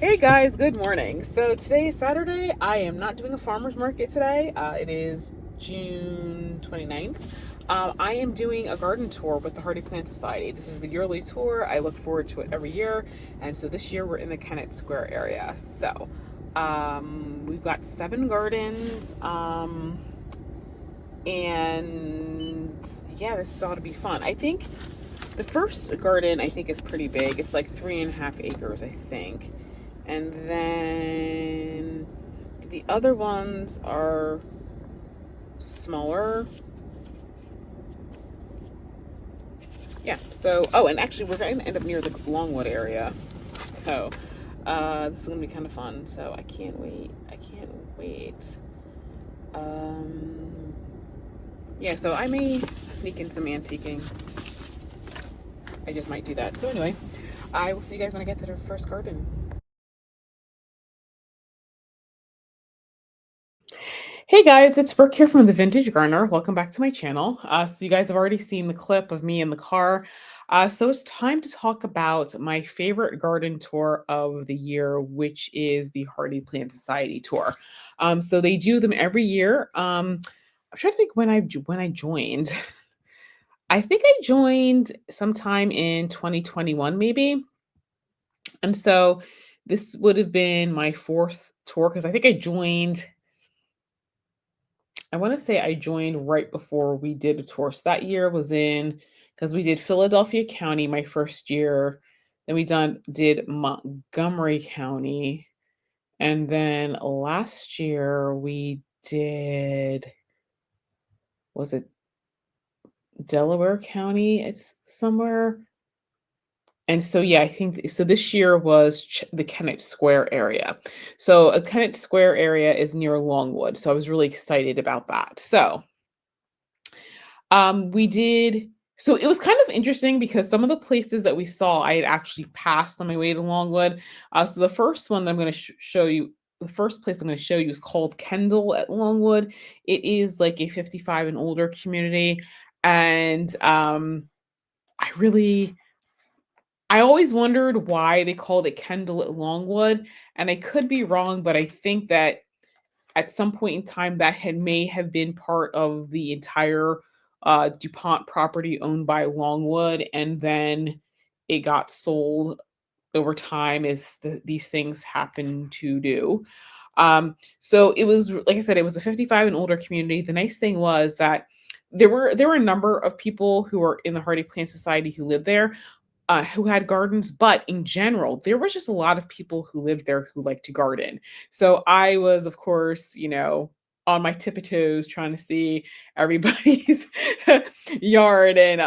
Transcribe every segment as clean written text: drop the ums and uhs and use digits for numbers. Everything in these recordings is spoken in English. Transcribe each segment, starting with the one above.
Hey guys, good morning. So today is Saturday. I am not doing a farmer's market today. It is June 29th. I am doing a garden tour with the Hardy Plant Society. This is the yearly tour. I look forward to it every year. And so this year we're in the Kennett Square area. So we've got 7 gardens. And yeah, this ought to be fun. I think the first garden, I think, is pretty big. It's like 3.5 acres, I think. And then the other ones are smaller. Yeah, so, oh, and actually, we're going to end up near the Longwood area. So, this is going to be kind of fun. So, I can't wait. I can't wait. Um, yeah, so I may sneak in some antiquing. I just might do that. So, anyway, I will see you guys when I get to the first garden. Hey guys, it's Brooke here from the Vintage Gardener. Welcome back to my channel. So you guys have already seen the clip of me in the car. So it's time to talk about my favorite garden tour of the year, which is the Hardy Plant Society tour. So they do them every year. I'm trying to think when I joined. I think I joined sometime in 2021, maybe. And so this would have been my fourth tour because I think I want to say I joined right before we did a tour. So that year was in because we did Philadelphia County my first year. Then we did Montgomery County. And then last year we did, was it Delaware County? It's somewhere. And so, yeah, I think so. This year was the Kennett Square area. So, a Kennett Square area is near Longwood. So, I was really excited about that. So, we did so it was kind of interesting because some of the places that we saw I had actually passed on my way to Longwood. So the first one that I'm going to show you, the first place I'm going to show you is called Kendall at Longwood. It is like a 55 and older community, and I always wondered why they called it Kendall at Longwood, and I could be wrong, but I think that at some point in time that may have been part of the entire DuPont property owned by Longwood, and then it got sold over time as these things happen to do. So it was, like I said, it was a 55 and older community. The nice thing was that there were a number of people who were in the Hardy Plant Society who lived there, who had gardens, but in general, there was just a lot of people who lived there who liked to garden. So I was, of course, on my tippy toes trying to see everybody's yard, and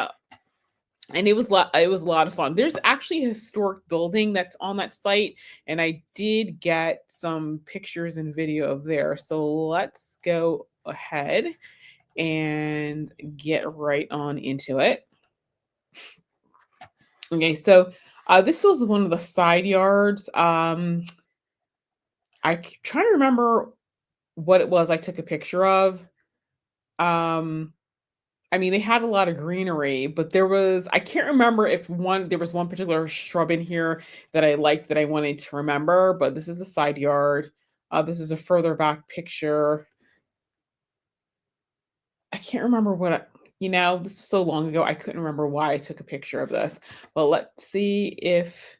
it was a lot of fun. There's actually a historic building that's on that site, and I did get some pictures and video of there. So let's go ahead and get right on into it. Okay, so this was one of the side yards. Trying to remember what it was I took a picture of. Um, I mean, they had a lot of greenery, but I can't remember if there was one particular shrub in here that I liked that I wanted to remember, but this is the side yard. This is a further back picture. I can't remember this was so long ago, I couldn't remember why I took a picture of this. But let's see if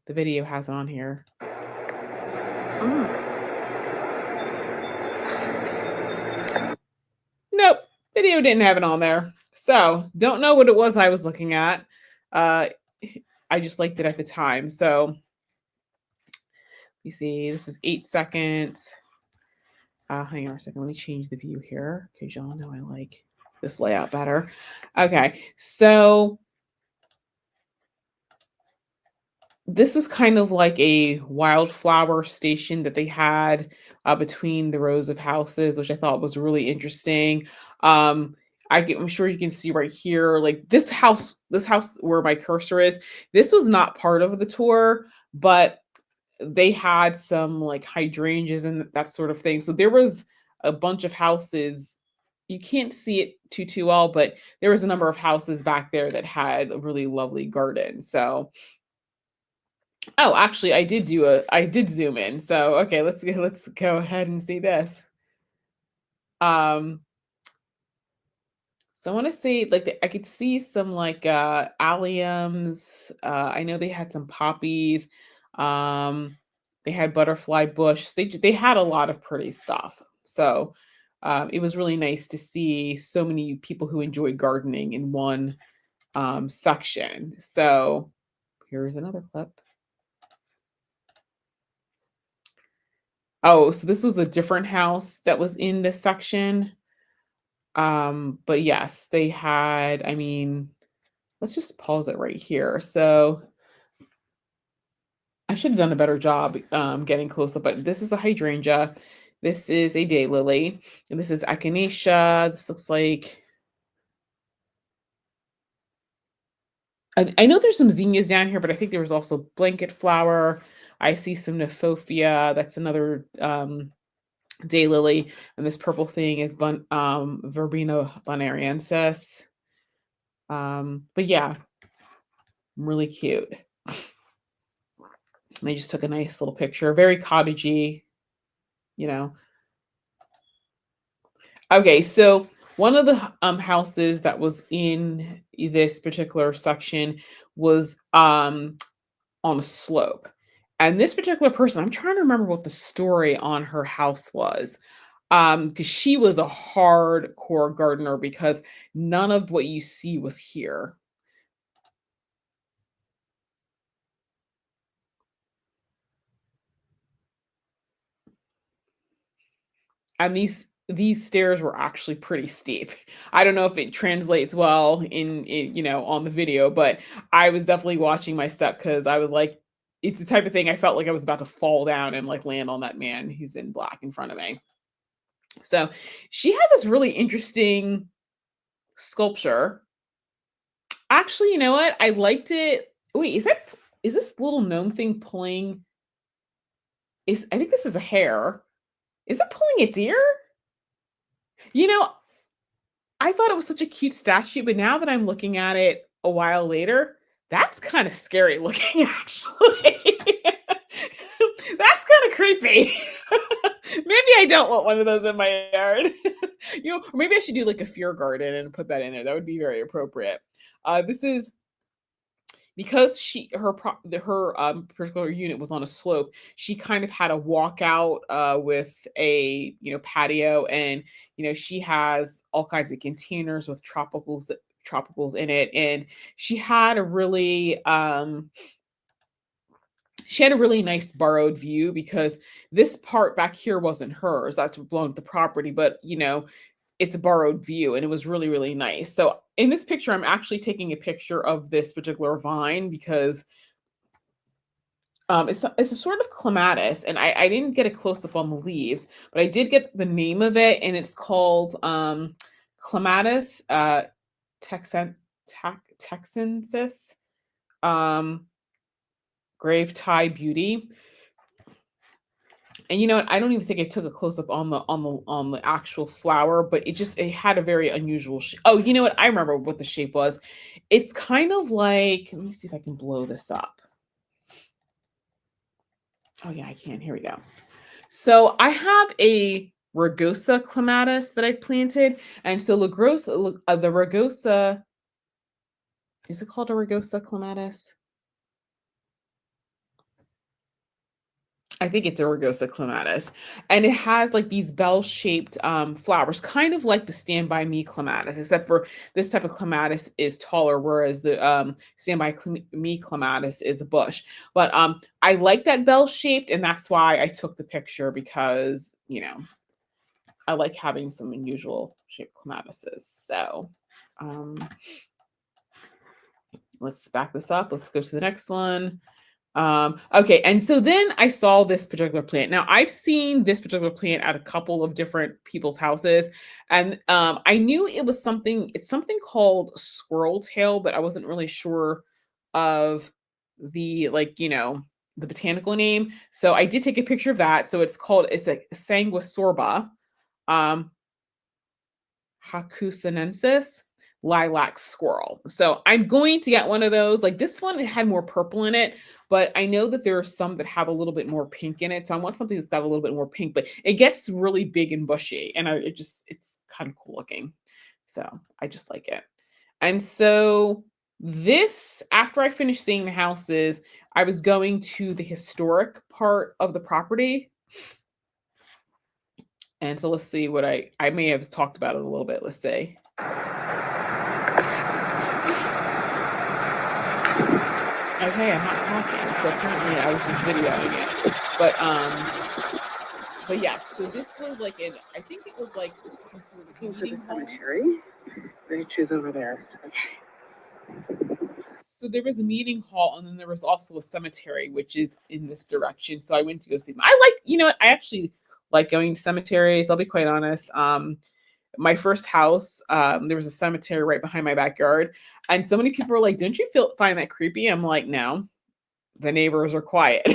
the video has it on here. Mm. Nope, video didn't have it on there. So, don't know what it was I was looking at. Uh, I just liked it at the time. So, you see, this is 8 seconds. Hang on a second. Let me change the view here because y'all know I like this layout better. Okay, so this was kind of like a wildflower station that they had between the rows of houses, which I thought was really interesting. Um, I'm sure you can see right here, like this house where my cursor is. This was not part of the tour, but they had some like hydrangeas and that sort of thing. So there was a bunch of houses. You can't see it too well, but there was a number of houses back there that had a really lovely garden. So Oh, actually, I did zoom in. So, okay, let's go ahead and see this. Um, so I want to see like I could see some like alliums. I know they had some poppies. Um, they had butterfly bush. They had a lot of pretty stuff. So, it was really nice to see so many people who enjoy gardening in one section. So, here's another clip. Oh, so this was a different house that was in this section. But yes, they had, I mean, let's just pause it right here. So I should have done a better job getting close up, but this is a hydrangea. This is a daylily, and this is echinacea. This looks like I know there's some zinnias down here, but I think there was also blanket flower. I see some Nephofia. That's another daylily, and this purple thing is Verbena bonariensis. But yeah, really cute. And I just took a nice little picture, very cottagey, you know. Okay, so one of the houses that was in this particular section was on a slope. And this particular person, I'm trying to remember what the story on her house was. Because she was a hardcore gardener because none of what you see was here. And these stairs were actually pretty steep. I don't know if it translates well in on the video, but I was definitely watching my step because I was like, it's the type of thing I felt like I was about to fall down and like land on that man who's in black in front of me. So she had this really interesting sculpture. Actually, you know what? I liked it. Wait, is this little gnome thing pulling? Is I think this is a hare. Is it pulling a deer? You know, I thought it was such a cute statue, but now that I'm looking at it a while later, that's kind of scary looking, actually. That's kind of creepy. Maybe I don't want one of those in my yard. Or maybe I should do like a fear garden and put that in there. That would be very appropriate. This is because her particular unit was on a slope. She kind of had a walkout with a patio, and she has all kinds of containers with tropicals in it, and she had a really nice borrowed view because this part back here wasn't hers. That's belonged to the property, but it's a borrowed view, and it was really, really nice. So in this picture, I'm actually taking a picture of this particular vine because it's a sort of clematis, and I didn't get a close up on the leaves, but I did get the name of it, and it's called clematis texensis um, grave tie beauty. And you know what? I don't even think I took a close up on the actual flower, but it had a very unusual shape. Oh, you know what? I remember what the shape was. It's kind of like, let me see if I can blow this up. Oh yeah, I can. Here we go. So I have a rugosa clematis that I've planted, and so the rugosa, is it called a rugosa clematis? I think it's a rugosa clematis, and it has like these bell-shaped flowers, kind of like the Stand By Me clematis, except for this type of clematis is taller, whereas the Me clematis is a bush. But I like that bell-shaped, and that's why I took the picture because I like having some unusual shaped clematises. So um, let's back this up. Let's go to the next one. Okay, and so then I saw this particular plant. Now I've seen this particular plant at a couple of different people's houses, and I knew it was something. It's something called squirrel tail, but I wasn't really sure of the the botanical name. So I did take a picture of that. So it's a sanguisorba, um, hacusinensis. lilac squirrel. So I'm going to get one of those. Like this one, it had more purple in it, but I know that there are some that have a little bit more pink in it. So I want something that's got a little bit more pink, but it gets really big and bushy, and it's kind of cool looking. So I just like it. And so this, after I finished seeing the houses, I was going to the historic part of the property. And so let's see what I may have talked about it a little bit. Let's say. Okay, I'm not talking. So apparently I was just videoing it. But yes, so this was like I think it was like some sort of Looking for the meeting hall. cemetery. Rach is over there. Okay. So there was a meeting hall, and then there was also a cemetery, which is in this direction. So I went to go see them. I like, you know what? I actually like going to cemeteries. I'll be quite honest. My first house, there was a cemetery right behind my backyard, and so many people were like, "Don't you find that creepy?" I'm like, "No, the neighbors are quiet."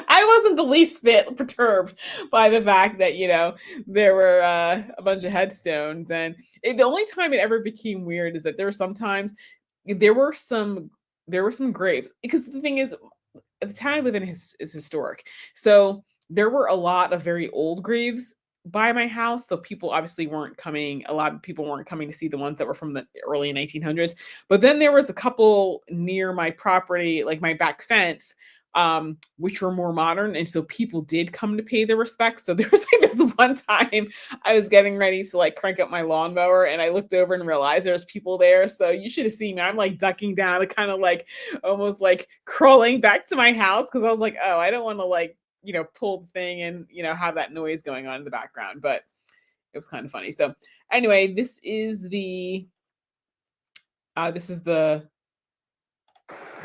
I wasn't the least bit perturbed by the fact that there were a bunch of headstones, and the only time it ever became weird is that there were sometimes there were some there were some graves, because the thing is, the town I live in is historic. So there were a lot of very old graves by my house. So people obviously weren't coming. A lot of people weren't coming to see the ones that were from the early 1900s. But then there was a couple near my property, like my back fence, which were more modern. And so people did come to pay their respects. So there was like this one time I was getting ready to like crank up my lawnmower, and I looked over and realized there's people there. So you should have seen me. I'm like ducking down, kind of like almost like crawling back to my house, because I was like, oh, I don't want to like, pull the thing and, have that noise going on in the background. But it was kind of funny. So anyway, this is the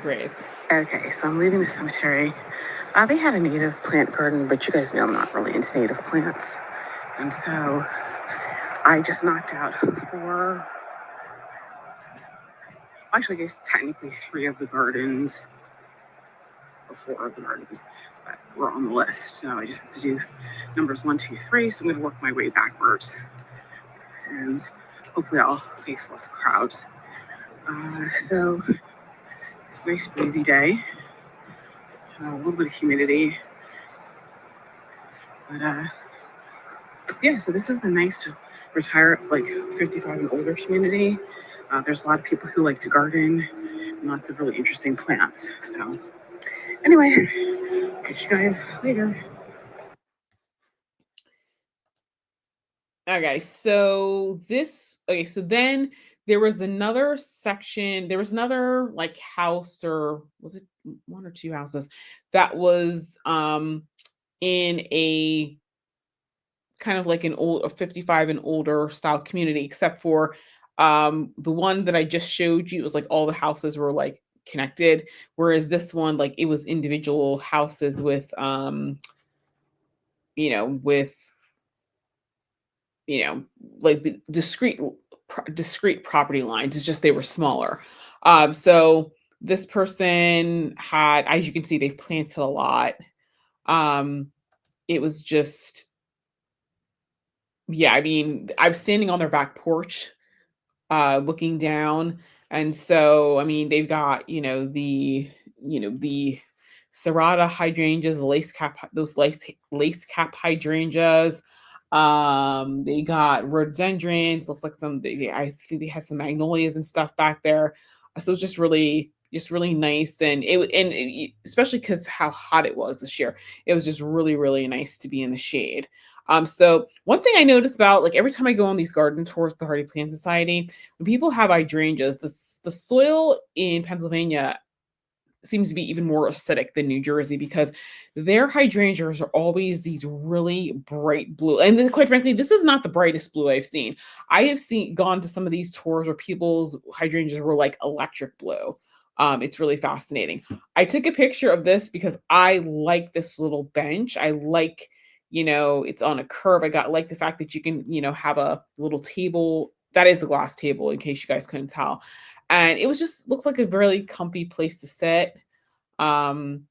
grave. Okay, so I'm leaving the cemetery. They had a native plant garden, but you guys know I'm not really into native plants. And so I just knocked out actually, I guess technically 3 of the gardens, or 4 of the gardens that were on the list. So I just have to do numbers 1, 2, 3. So I'm going to work my way backwards, and hopefully I'll face less crowds. So it's a nice breezy day, a little bit of humidity, but yeah, so this is a nice retired, like 55 and older community. There's a lot of people who like to garden, and lots of really interesting plants. So anyway, catch you guys later. Okay, so then there was another section, there was another like house, or was it one or two houses, that was in a kind of like a 55 and older style community, except for the one that I just showed you. It was like all the houses were like connected, whereas this one, like, it was individual houses with you know with you know, like discrete property lines. It's just they were smaller. So this person had, as you can see, they've planted a lot. Um, it was just, yeah. I mean, I'm standing on their back porch, looking down, and so I mean, they've got the serrata hydrangeas, the lace cap hydrangeas. They got rhododendrons. Looks like I think they had some magnolias and stuff back there. So it's just really nice, and especially because how hot it was this year, it was just really really nice to be in the shade. So one thing I noticed about, like, every time I go on these garden tours with the Hardy Plant Society, when people have hydrangeas, the soil in Pennsylvania seems to be even more acidic than New Jersey, because their hydrangeas are always these really bright blue. And then, quite frankly, this is not the brightest blue I've seen. I have gone to some of these tours where people's hydrangeas were like electric blue. It's really fascinating. I took a picture of this because I like this little bench. I like, it's on a curve. Like the fact that you can, have a little table. That is a glass table, in case you guys couldn't tell. And it was just looks like a really comfy place to sit. Um,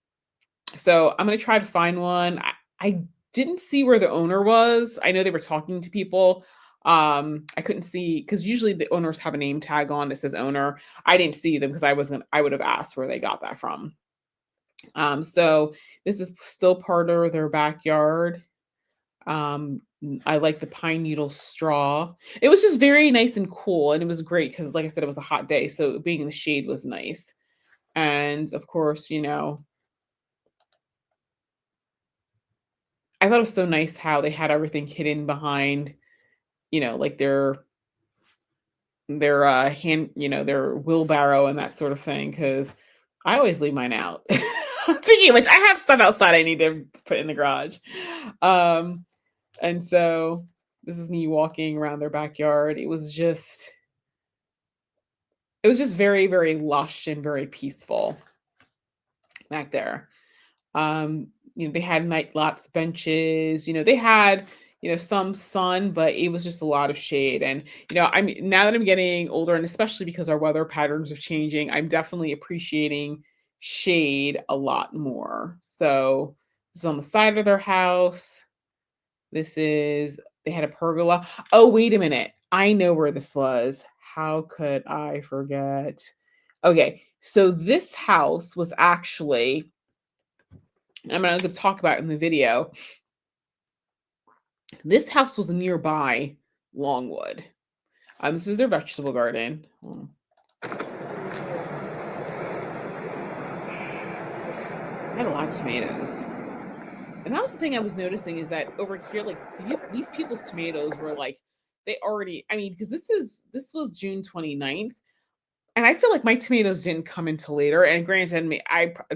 so I'm gonna try to find one. I didn't see where the owner was. I know they were talking to people. I couldn't see because usually the owners have a name tag on that says owner. I didn't see them because I would have asked where they got that from. So this is still part of their backyard. I like the pine needle straw. It was just very nice and cool, and it was great because, like I said, it was a hot day, so being in the shade was nice. And of course, I thought it was so nice how they had everything hidden behind, like their hand, their wheelbarrow and that sort of thing. Because I always leave mine out. Speaking of which, I have stuff outside I need to put in the garage. Um, and so this is me walking around their backyard. It was just very, very lush and very peaceful back there. They had night lots benches, they had, some sun, but it was just a lot of shade. And, I'm now that I'm getting older, and especially because our weather patterns are changing, I'm definitely appreciating shade a lot more. So this is on the side of their house. They had a pergola. Oh, wait a minute. I know where this was. How could I forget? Okay, so this house was actually, I'm going to talk about it in the video. This house was nearby Longwood. This is their vegetable garden. I had a lot of tomatoes. And that was the thing I was noticing is that over here, like these people's tomatoes were like, they already, I mean, because this was June 29th. And I feel like my tomatoes didn't come until later. And granted,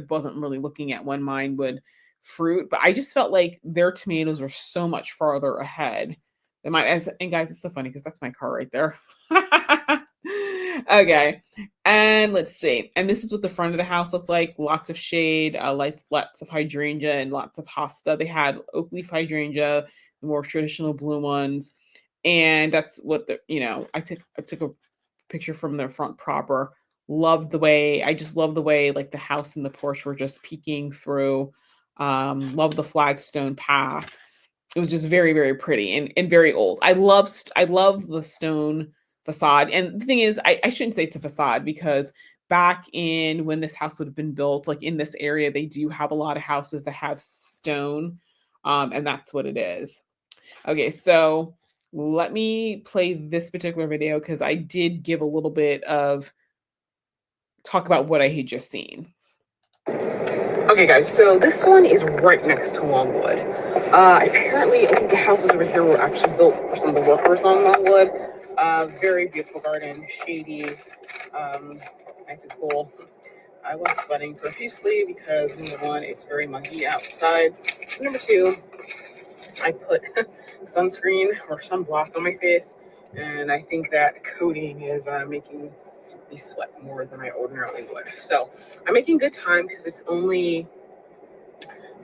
wasn't really looking at when mine would fruit, but I just felt like their tomatoes were so much farther ahead than mine. And guys, it's so funny because that's my car right there. Okay, and let's see. And this is what the front of the house looked like. Lots of shade, lots of hydrangea, and lots of hosta. They had oak leaf hydrangea, the more traditional blue ones, and that's what I took a picture from their front proper. I just love the way like the house and the porch were just peeking through. Love the flagstone path. It was just very, very pretty and very old. I love the stone facade. And the thing is, I shouldn't say it's a facade because back in when this house would have been built, like in this area, they do have a lot of houses that have stone. And that's what it is. Okay, so let me play this particular video because I did give a little bit of talk about what I had just seen. Okay, guys, so this one is right next to Longwood. Apparently, I think the houses over here were actually built for some of the workers on Longwood. Very beautiful garden, shady, nice and cool. I was sweating profusely because number one, it's very muggy outside. Number two, I put sunscreen or sunblock on my face, and I think that coating is making me sweat more than I ordinarily would. So I'm making good time because it's only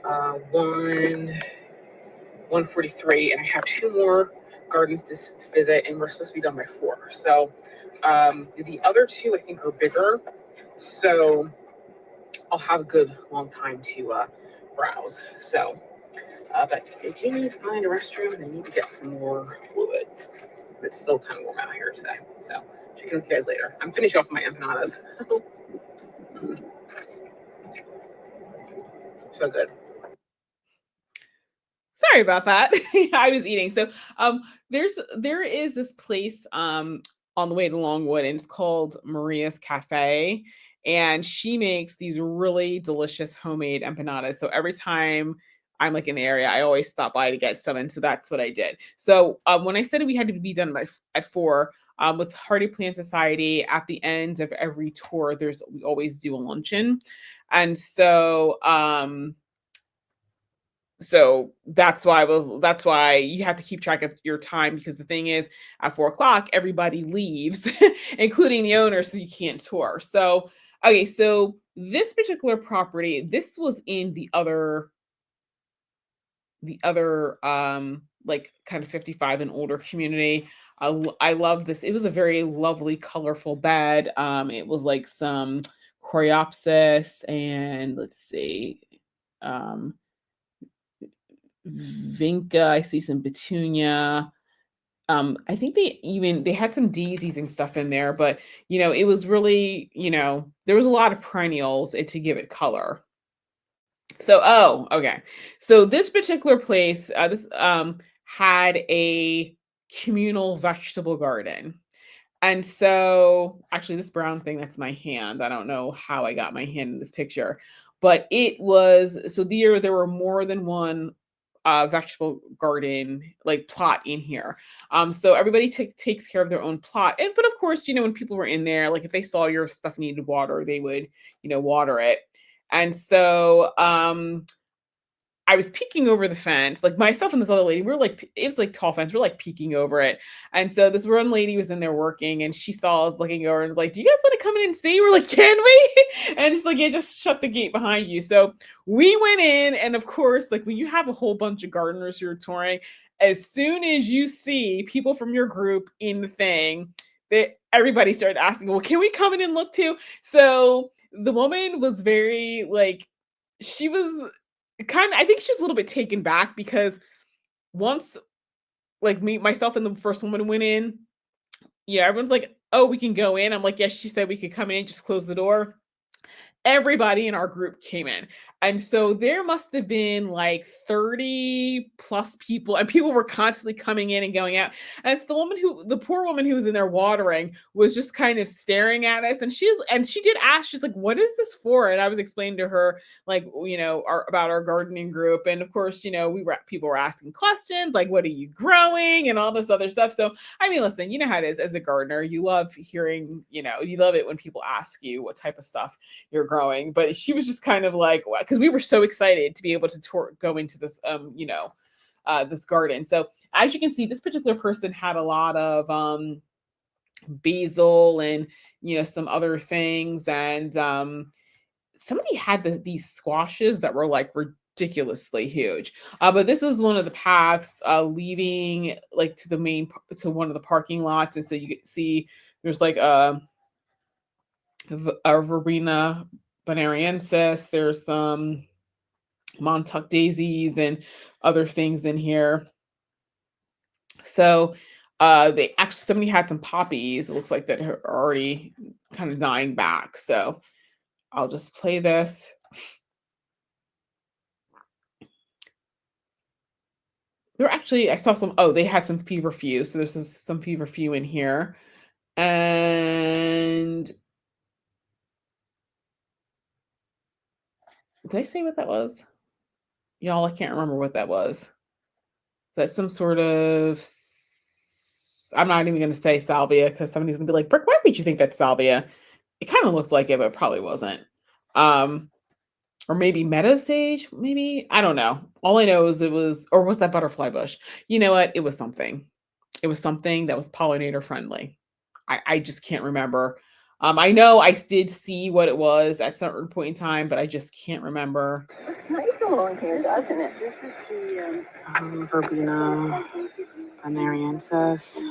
1:43, and I have two more gardens to visit, and we're supposed to be done by 4. So the other two I think are bigger, so I'll have a good long time to browse. So. But I do need to find a restroom and I need to get some more fluids. It's still kind of warm out here today. So check in with you guys later. I'm finishing off my empanadas. So good. Sorry about that. I was eating. So there is this place on the way to Longwood, and it's called Maria's Cafe. And she makes these really delicious homemade empanadas. So every time I'm like in the area, I always stop by to get some. And so that's what I did. So when I said we had to be done at 4, with Hardy Plant Society, at the end of every tour, we always do a luncheon. And so that's why you have to keep track of your time, because the thing is, at 4 o'clock everybody leaves, including the owner, so you can't tour. So okay, so this particular property, this was in the other like kind of 55 and older community. I love this. It was a very lovely colorful bed. It was like some coreopsis, and let's see, vinca. I see some petunia. I think they had some daisies and stuff in there, but it was really, there was a lot of perennials to give it color. So, oh, okay. So this particular place, this had a communal vegetable garden. And so, actually, this brown thing, that's my hand. I don't know how I got my hand in this picture, but it was so there were more than one vegetable garden like plot in here. So everybody takes care of their own plot. And but of course, when people were in there, like if they saw your stuff needed water, they would, water it. And so I was peeking over the fence, like myself and this other lady. We're like, it was like tall fence. We're like peeking over it, and so this one lady was in there working, and she saw us looking over and was like, "Do you guys want to come in and see?" We're like, "Can we?" And she's like, "Yeah, just shut the gate behind you." So we went in, and of course, like when you have a whole bunch of gardeners who are touring, as soon as you see people from your group in the thing, everybody started asking, "Well, can we come in and look too?" So the woman was very like, she was I think she was a little bit taken back because once like myself and the first woman went in, yeah, everyone's like, "Oh, we can go in." I'm like, "Yes, she said we could come in, just close the door." Everybody in our group came in. And so there must have been like 30 plus people, and people were constantly coming in and going out. And it's the poor woman who was in there watering was just kind of staring at us. And she did ask, she's like, "What is this for?" And I was explaining to her, like, about our gardening group. And of course, people were asking questions like, "What are you growing?" and all this other stuff. So, I mean, listen, you know how it is as a gardener. You love hearing, you love it when people ask you what type of stuff you're growing. But she was just kind of like, because we were so excited to be able to go into this this garden. So as you can see, this particular person had a lot of basil and some other things. And somebody had these squashes that were like ridiculously huge. But this is one of the paths leaving like to one of the parking lots. And so you can see there's like a verbena bonariensis. There's some Montauk daisies and other things in here. So they actually, somebody had some poppies. It looks like that are already kind of dying back. So I'll just play this. There actually, I saw some, oh, they had some feverfew. So there's some feverfew in here. And did I say what that was? Y'all, I can't remember what that was. Is that some sort of, I'm not even going to say salvia because somebody's going to be like, "Brooke, why would you think that's salvia?" It kind of looked like it, but it probably wasn't. Or maybe meadow sage, maybe. I don't know. All I know is or was that butterfly bush? You know what? It was something. It was something that was pollinator friendly. I just can't remember. I know I did see what it was at some certain point in time, but I just can't remember. It's nice along here, doesn't it? This is the verbena bonariensis.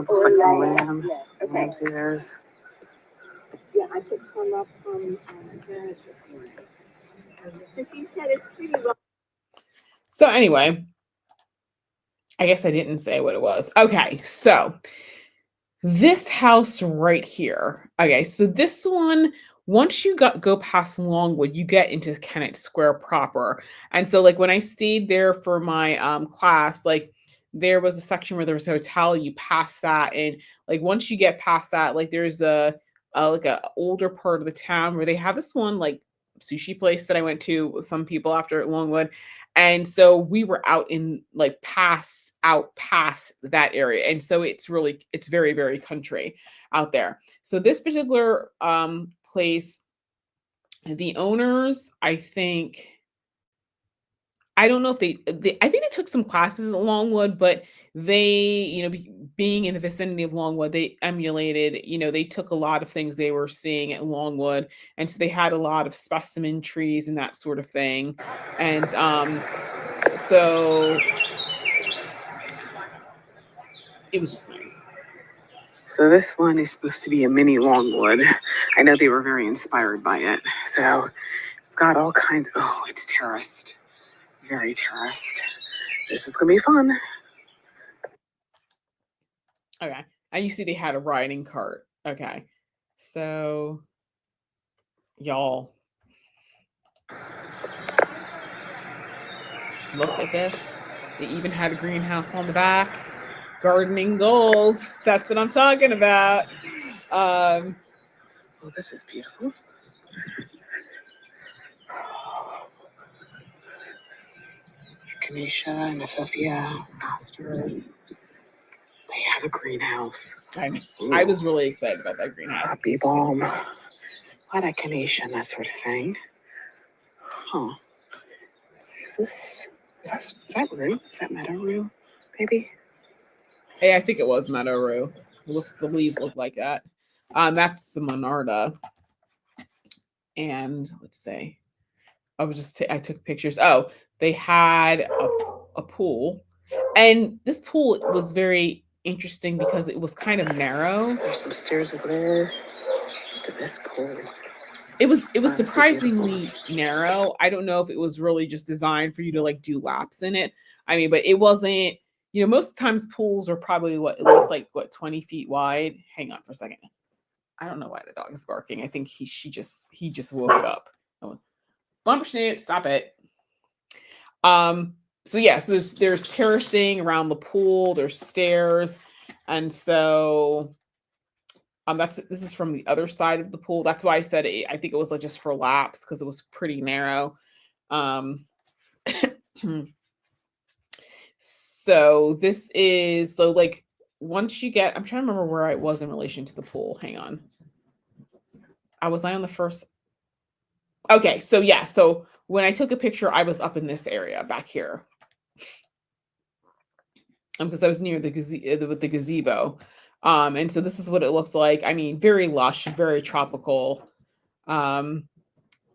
Looks like some lamb's ears. Yeah, I picked some up from Janice this morning. She said it's pretty well. So anyway, I guess I didn't say what it was. Okay, so this house right here. Okay, so this one, once you go past Longwood, you get into Kennett Square proper. And so like when I stayed there for my class, like there was a section where there was a hotel, you pass that, and like once you get past that, like there's like a older part of the town where they have this one like sushi place that I went to with some people after Longwood. And so we were out in like past that area. And so it's very, very country out there. So this particular place, the owners, I don't know if I think they took some classes at Longwood, but they, being in the vicinity of Longwood, they emulated, they took a lot of things they were seeing at Longwood. And so they had a lot of specimen trees and that sort of thing. And so it was just nice. So this one is supposed to be a mini Longwood. I know they were very inspired by it. So it's got all kinds. Oh, it's terraced. Very terraced. This is gonna be fun. Okay. And you see they had a riding cart. Okay. So y'all look at this. They even had a greenhouse on the back. Gardening goals. That's what I'm talking about. Well, this is beautiful. Echinacea and Ephithia asters. They have a greenhouse. I was really excited about that greenhouse. Bee balm. A lot of echinacea and that sort of thing. Huh. Is that rue? Is that meadow rue? Maybe? Hey, I think it was meadow rue. The leaves look like that. That's the Monarda. And let's say I took pictures. Oh, they had a pool. And this pool was very interesting because it was kind of narrow. So there's some stairs over there. Look at this pool. It was surprisingly narrow. I don't know if it was really just designed for you to like do laps in it. I mean, but it wasn't, most times pools are probably at least like 20 feet wide. Hang on for a second. I don't know why the dog is barking. I think he just woke up. Oh, Bumper Snoot, stop it. So yes, there's terracing around the pool, there's stairs, and so this is from the other side of the pool. That's why I said I think it was like just for laps because it was pretty narrow. So this is like once you get, I'm trying to remember where I was in relation to the pool. Hang on. Was I on the first? Okay, so yeah, so when I took a picture, I was up in this area back here. Because I was near the gazebo. And so this is what it looks like. I mean, very lush, very tropical. And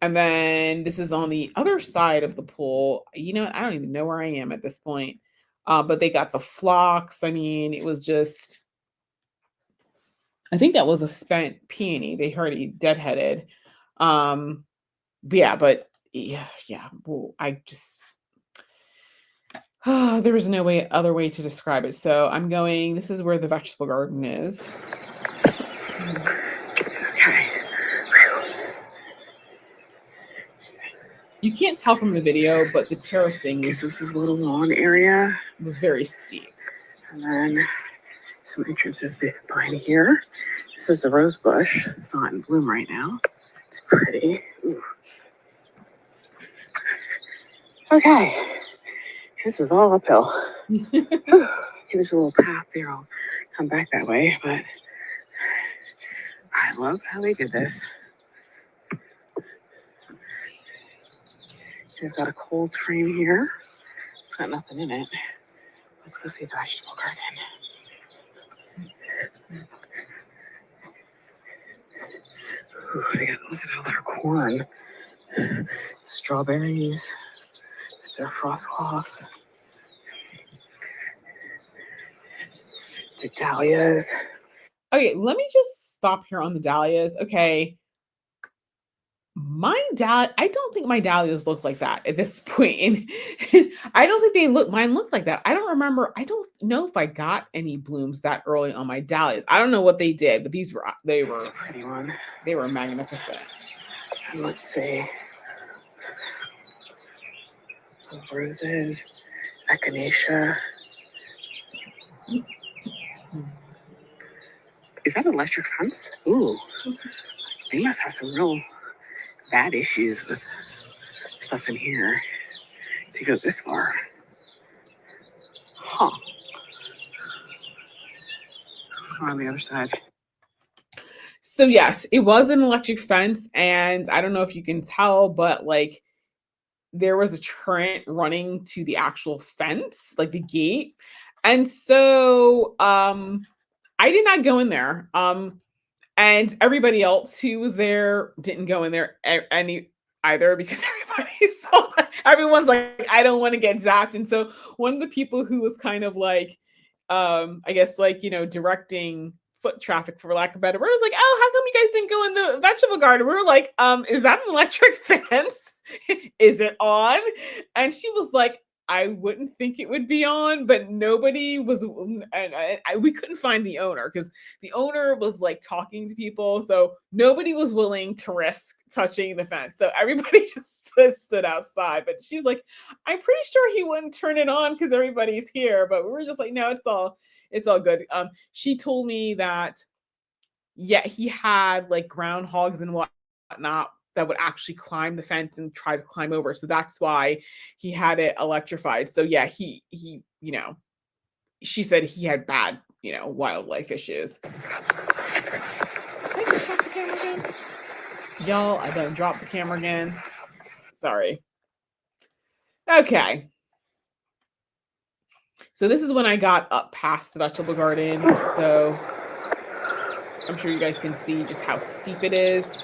then this is on the other side of the pool. I don't even know where I am at this point. But they got the phlox. I mean, it was just, I think that was a spent peony. They already deadheaded. Yeah. Well, there was no other way to describe it. So I'm going, this is where the vegetable garden is. Okay. You can't tell from the video, but the terracing this is a little lawn area. Was very steep. And then some entrances behind here. This is a rose bush. It's not in bloom right now. It's pretty. Ooh. Okay. This is all uphill. There's a little path there. I'll come back that way, but I love how they did this. They've got a cold frame here. It's got nothing in it. Let's go see the vegetable garden. Ooh, look at all their corn. Strawberries. It's their frost cloth. The dahlias. Okay, let me just stop here on the dahlias. Okay. I don't think my dahlias look like that at this point. And I don't think mine look like that. I don't remember. I don't know if I got any blooms that early on my dahlias. I don't know what they did, but they were a pretty one. They were magnificent. And let's see. Roses, echinacea. Is that electric fence? Ooh, they must have some real bad issues with stuff in here to go this far. Huh. Let's go on the other side. So yes, it was an electric fence, and I don't know if you can tell, but like there was a current running to the actual fence, like the gate. And so I did not go in there. And everybody else who was there didn't go in there any either because everybody saw that. Everyone's like, I don't want to get zapped. And so one of the people who was kind of like, I guess like, directing foot traffic for lack of a better word, was like, oh, how come you guys didn't go in the vegetable garden? We were like, is that an electric fence? Is it on? And she was like, I wouldn't think it would be on, but nobody was, and we couldn't find the owner because the owner was like talking to people, so nobody was willing to risk touching the fence. So everybody just stood outside. But she was like, "I'm pretty sure he wouldn't turn it on because everybody's here." But we were just like, "No, it's all good." She told me that yeah, he had like groundhogs and whatnot that would actually climb the fence and try to climb over. So that's why he had it electrified. So yeah, she said he had bad, wildlife issues. Did I just drop the camera again? Y'all, I don't drop the camera again. Sorry. Okay. So this is when I got up past the vegetable garden. So I'm sure you guys can see just how steep it is.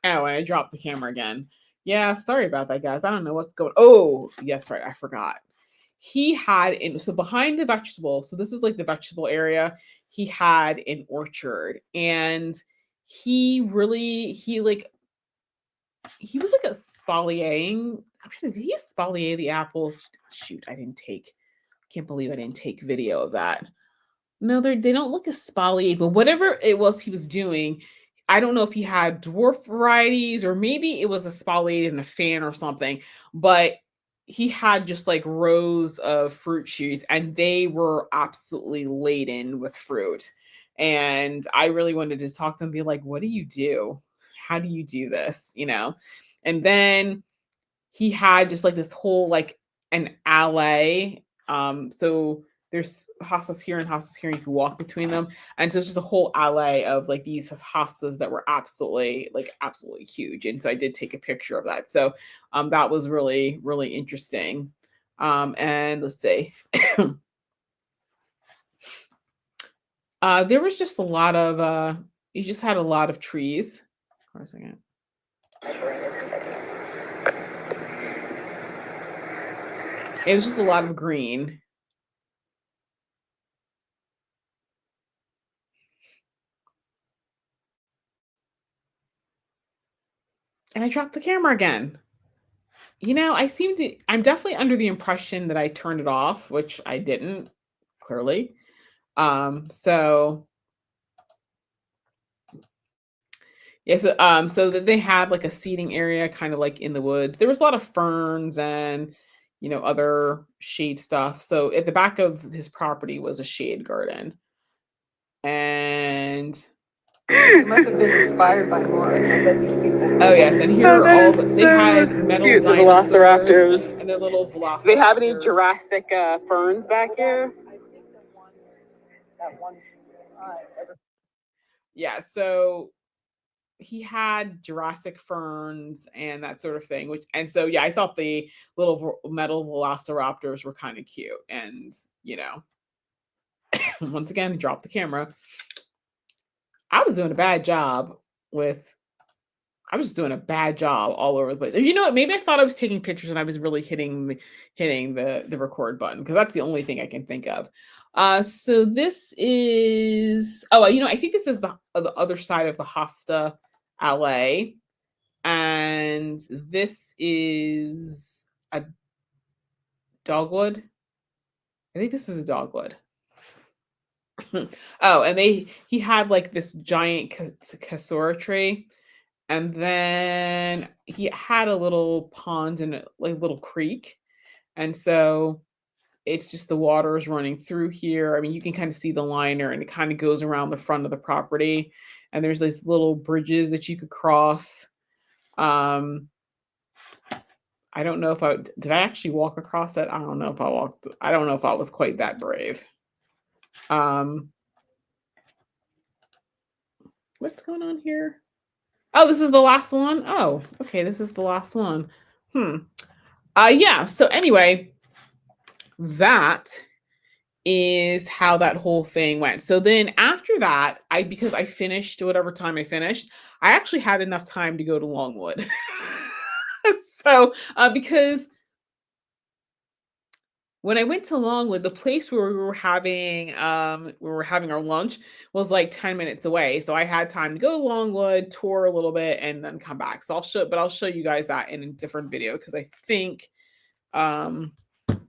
Oh, and I dropped the camera again. Yeah, sorry about that, guys. I don't know what's going. Oh, yes, right. I forgot. He had so behind the vegetable. So this is like the vegetable area. He had an orchard, and he was like a spalieing. I'm trying to. Did he spalier the apples? Shoot, I didn't take. Can't believe I didn't take video of that. No, they don't look as spolly, but whatever it was he was doing, I don't know if he had dwarf varieties or maybe it was a spalliate and a fan or something, but he had just like rows of fruit trees and they were absolutely laden with fruit. And I really wanted to talk to him and be like, what do you do? How do you do this? And then he had just like this whole like an alley. So there's hostas here and hostas here, and you can walk between them. And so it's just a whole alley of like these hostas that were absolutely huge. And so I did take a picture of that. So that was really, really interesting. And let's see. There was just a lot of you just had a lot of trees. Hold on a second. It was just a lot of green. And I dropped the camera again. I'm definitely under the impression that I turned it off, which I didn't, clearly. So yeah, so that they had like a seating area kind of like in the woods. There was a lot of ferns and other shade stuff. So at the back of his property was a shade garden. And It must have been inspired by more. I bet these people. oh yes, and here are all they had metal cute, the dinosaurs velociraptors. and their little velociraptors. Do they have any Jurassic ferns back here? Yeah, so he had Jurassic ferns and that sort of thing, and so yeah, I thought the little metal velociraptors were kind of cute. And once again, dropped the camera. I was doing a bad job I was just doing a bad job all over the place. You know what? Maybe I thought I was taking pictures and I was really hitting the record button because that's the only thing I can think of. So this is I think this is the other side of the Hosta Alley, and this is a dogwood. I think this is a dogwood. Oh, and he had like this giant casora tree. And then he had a little pond and a like little creek. And so it's just the water is running through here. I mean, you can kind of see the liner and it kind of goes around the front of the property. And there's these little bridges that you could cross. I don't know if did I actually walk across it? I don't know if I was quite that brave. What's going on here? Oh, this is the last one. Oh, okay. This is the last one. Yeah. So anyway, that is how that whole thing went. So then after that, because I finished whatever time I finished, I actually had enough time to go to Longwood. So because when I went to Longwood, the place where we were having our lunch was like 10 minutes away. So I had time to go to Longwood, tour a little bit, and then come back. So I'll show you guys that in a different video because I think um 'cause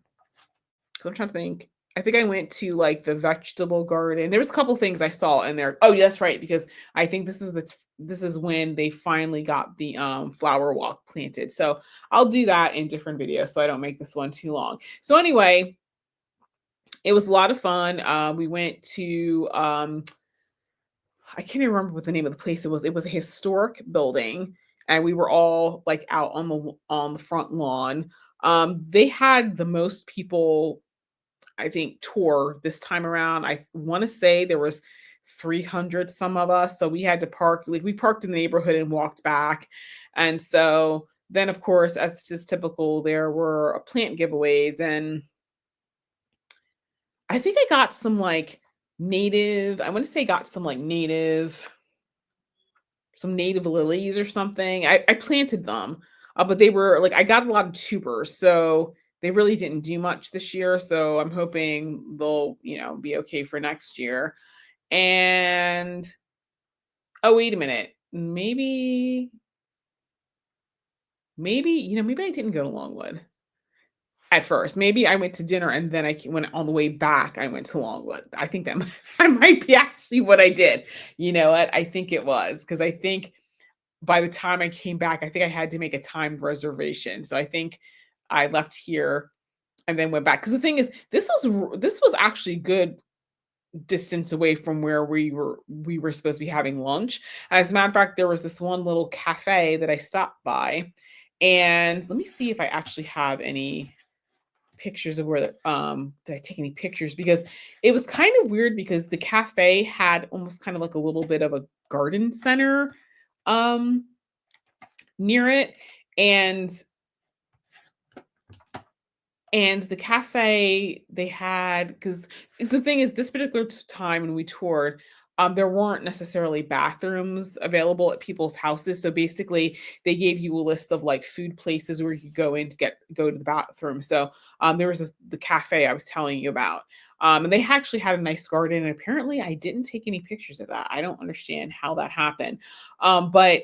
I'm trying to think. I think I went to like the vegetable garden. There was a couple things I saw in there. Oh, yeah, that's right, because I think this is when they finally got the flower walk planted. So I'll do that in different videos so I don't make this one too long. So anyway, it was a lot of fun. We went to I can't even remember what the name of the place it was. It was a historic building, and we were all like out on the front lawn. They had the most people I think tour this time around. I want to say there was 300 some of us, so we had to park. Like we parked in the neighborhood and walked back, and so then of course, as is typical, there were plant giveaways, and I think I got some like native. I want to say got some native lilies or something. I planted them, but they were like I got a lot of tubers, so they really didn't do much this year. So I'm hoping they'll, be okay for next year. And oh, wait a minute, maybe I didn't go to Longwood at first. Maybe I went to dinner and then when on the way back I went to Longwood. I think that that might be actually what I did. You know what? I think it was because I think by the time I came back, I think I had to make a time reservation. So I think I left here and then went back. Because the thing is, this was actually good distance away from where we were supposed to be having lunch. As a matter of fact, there was this one little cafe that I stopped by, and let me see if I actually have any pictures of where did I take any pictures, because it was kind of weird because the cafe had almost kind of like a little bit of a garden center um near it, and the cafe they had, because the thing is, this particular time when we toured, there weren't necessarily bathrooms available at people's houses. So basically, they gave you a list of like food places where you could go in to go to the bathroom. So there was the cafe I was telling you about, and they actually had a nice garden. And apparently, I didn't take any pictures of that. I don't understand how that happened, but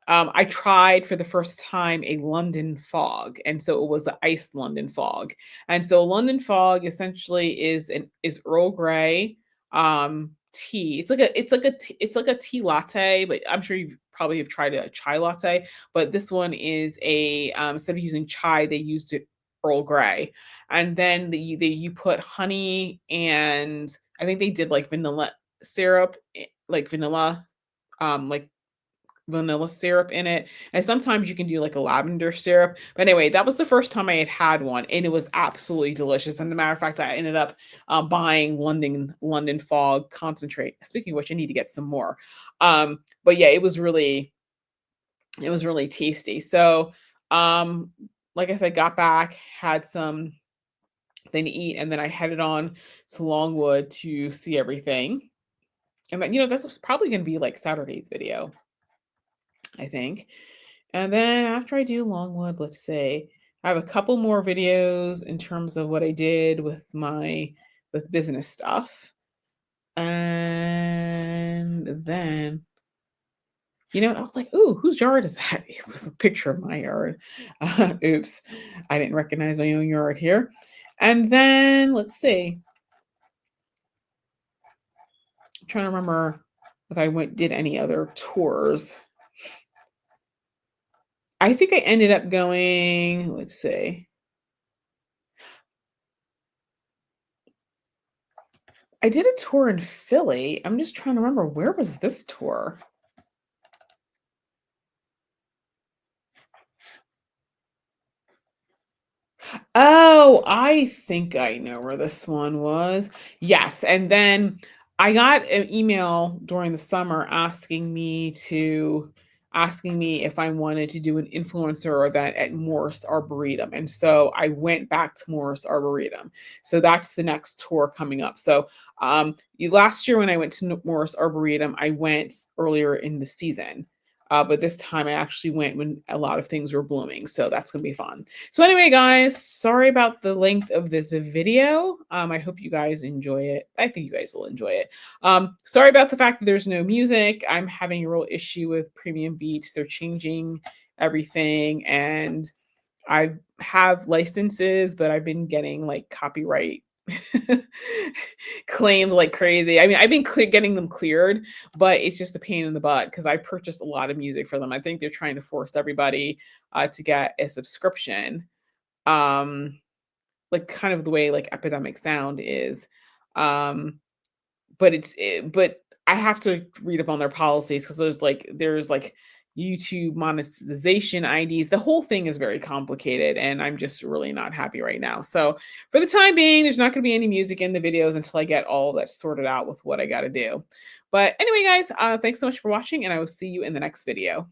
I tried for the first time a London fog, and so it was the iced London fog. And so London fog essentially is Earl Grey tea. It's like a tea latte, but I'm sure you probably have tried a chai latte. But this one is a instead of using chai, they used it Earl Grey, and then you put honey, and I think they did like vanilla syrup, like like vanilla syrup in it. And sometimes you can do like a lavender syrup. But anyway, that was the first time I had one, and it was absolutely delicious. And the matter of fact, I ended up buying London Fog concentrate. Speaking of which, I need to get some more. But yeah, it was really tasty. So like I said, got back, had some thing to eat, and then I headed on to Longwood to see everything. And then, that was probably going to be like Saturday's video, I think. And then after I do Longwood, let's say I have a couple more videos in terms of what I did with business stuff. And then, I was like, ooh, whose yard is that? It was a picture of my yard. Oops. I didn't recognize my own yard here. And then let's see. I'm trying to remember if I did any other tours. I think I ended up going, let's see. I did a tour in Philly. I'm just trying to remember, where was this tour? Oh, I think I know where this one was. Yes, and then I got an email during the summer asking me if I wanted to do an influencer event at Morris Arboretum. And so I went back to Morris Arboretum. So that's the next tour coming up. So last year when I went to Morris Arboretum, I went earlier in the season. But this time I actually went when a lot of things were blooming. So that's going to be fun. So anyway, guys, sorry about the length of this video. I hope you guys enjoy it. I think you guys will enjoy it. Sorry about the fact that there's no music. I'm having a real issue with Premium Beats. They're changing everything, and I have licenses, but I've been getting like copyright claims like crazy. I mean, I've been getting them cleared, but it's just a pain in the butt because I purchased a lot of music for them. I think they're trying to force everybody to get a subscription, like kind of the way like Epidemic Sound is. But I have to read up on their policies because there's like YouTube monetization IDs. The whole thing is very complicated, and I'm just really not happy right now. So for the time being, there's not going to be any music in the videos until I get all that sorted out with what I got to do. But anyway, guys, thanks so much for watching, and I will see you in the next video.